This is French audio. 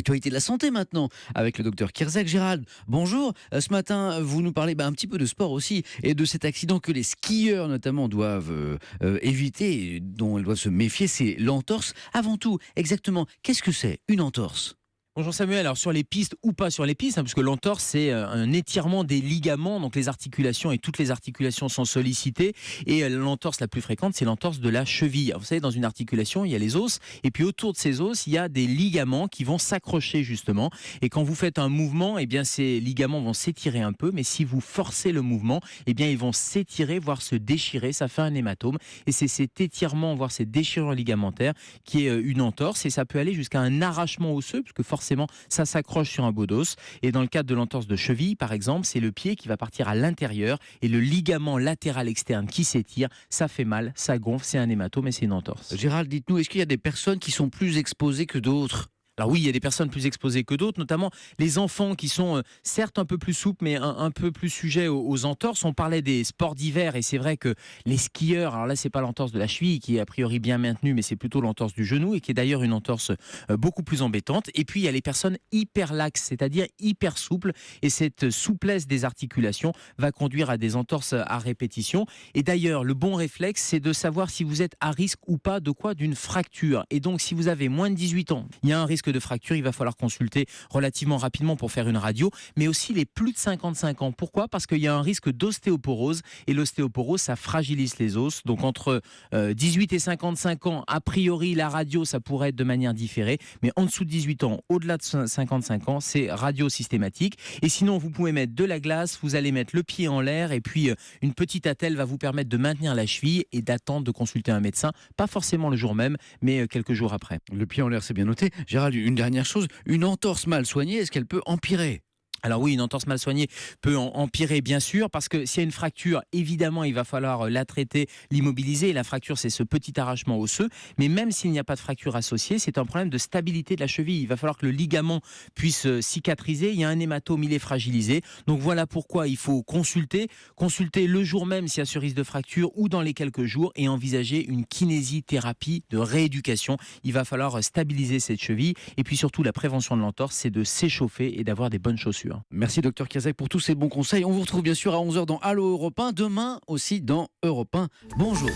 L'actualité de la santé maintenant, avec le docteur Kierzak. Gérald, bonjour. Ce matin, vous nous parlez un petit peu de sport aussi et de cet accident que les skieurs notamment doivent éviter, dont ils doivent se méfier, c'est l'entorse. Avant tout, exactement, qu'est-ce que c'est une entorse ? Bonjour Samuel, alors sur les pistes ou pas sur les pistes, parce que l'entorse c'est un étirement des ligaments, donc les articulations et toutes les articulations sont sollicitées, et l'entorse la plus fréquente c'est l'entorse de la cheville. Alors, vous savez, dans une articulation il y a les os, et puis autour de ces os il y a des ligaments qui vont s'accrocher justement, et quand vous faites un mouvement, eh bien ces ligaments vont s'étirer un peu, mais si vous forcez le mouvement, eh bien ils vont s'étirer, voire se déchirer, ça fait un hématome, et c'est cet étirement, voire ces déchirures ligamentaires qui est une entorse, et ça peut aller jusqu'à un arrachement osseux, parce que forcément ça s'accroche sur un bout d'os. Et dans le cadre de l'entorse de cheville, par exemple, c'est le pied qui va partir à l'intérieur et le ligament latéral externe qui s'étire. Ça fait mal, ça gonfle, c'est un hématome et c'est une entorse. Gérald, dites-nous, est-ce qu'il y a des personnes qui sont plus exposées que d'autres ? Alors oui, il y a des personnes plus exposées que d'autres, notamment les enfants qui sont certes un peu plus souples, mais un peu plus sujets aux entorses. On parlait des sports d'hiver et c'est vrai que les skieurs, alors là c'est pas l'entorse de la cheville qui est a priori bien maintenue, mais c'est plutôt l'entorse du genou et qui est d'ailleurs une entorse beaucoup plus embêtante. Et puis il y a les personnes hyper laxes, c'est-à-dire hyper souples, et cette souplesse des articulations va conduire à des entorses à répétition. Et d'ailleurs, le bon réflexe, c'est de savoir si vous êtes à risque ou pas de quoi ? D'une fracture. Et donc si vous avez moins de 18 ans, il y a un risque de fracture, il va falloir consulter relativement rapidement pour faire une radio, mais aussi les plus de 55 ans. Pourquoi ? Parce qu'il y a un risque d'ostéoporose, et l'ostéoporose, ça fragilise les os. Donc entre 18 et 55 ans, a priori, la radio, ça pourrait être de manière différée, mais en dessous de 18 ans, au-delà de 55 ans, c'est radio systématique. Et sinon, vous pouvez mettre de la glace, vous allez mettre le pied en l'air, et puis une petite attelle va vous permettre de maintenir la cheville et d'attendre de consulter un médecin, pas forcément le jour même, mais quelques jours après. Le pied en l'air, c'est bien noté. Gérald, une dernière chose, une entorse mal soignée, est-ce qu'elle peut empirer ? Alors oui, une entorse mal soignée peut empirer bien sûr, parce que s'il y a une fracture, évidemment, il va falloir la traiter, l'immobiliser. Et la fracture, c'est ce petit arrachement osseux. Mais même s'il n'y a pas de fracture associée, c'est un problème de stabilité de la cheville. Il va falloir que le ligament puisse cicatriser. Il y a un hématome, il est fragilisé. Donc voilà pourquoi il faut consulter le jour même s'il y a ce risque de fracture ou dans les quelques jours, et envisager une kinésithérapie de rééducation. Il va falloir stabiliser cette cheville. Et puis surtout, la prévention de l'entorse, c'est de s'échauffer et d'avoir des bonnes chaussures. Merci docteur Kierzak pour tous ces bons conseils. On vous retrouve bien sûr à 11h dans Allo Europe 1, demain aussi dans Europe 1. Bonjour.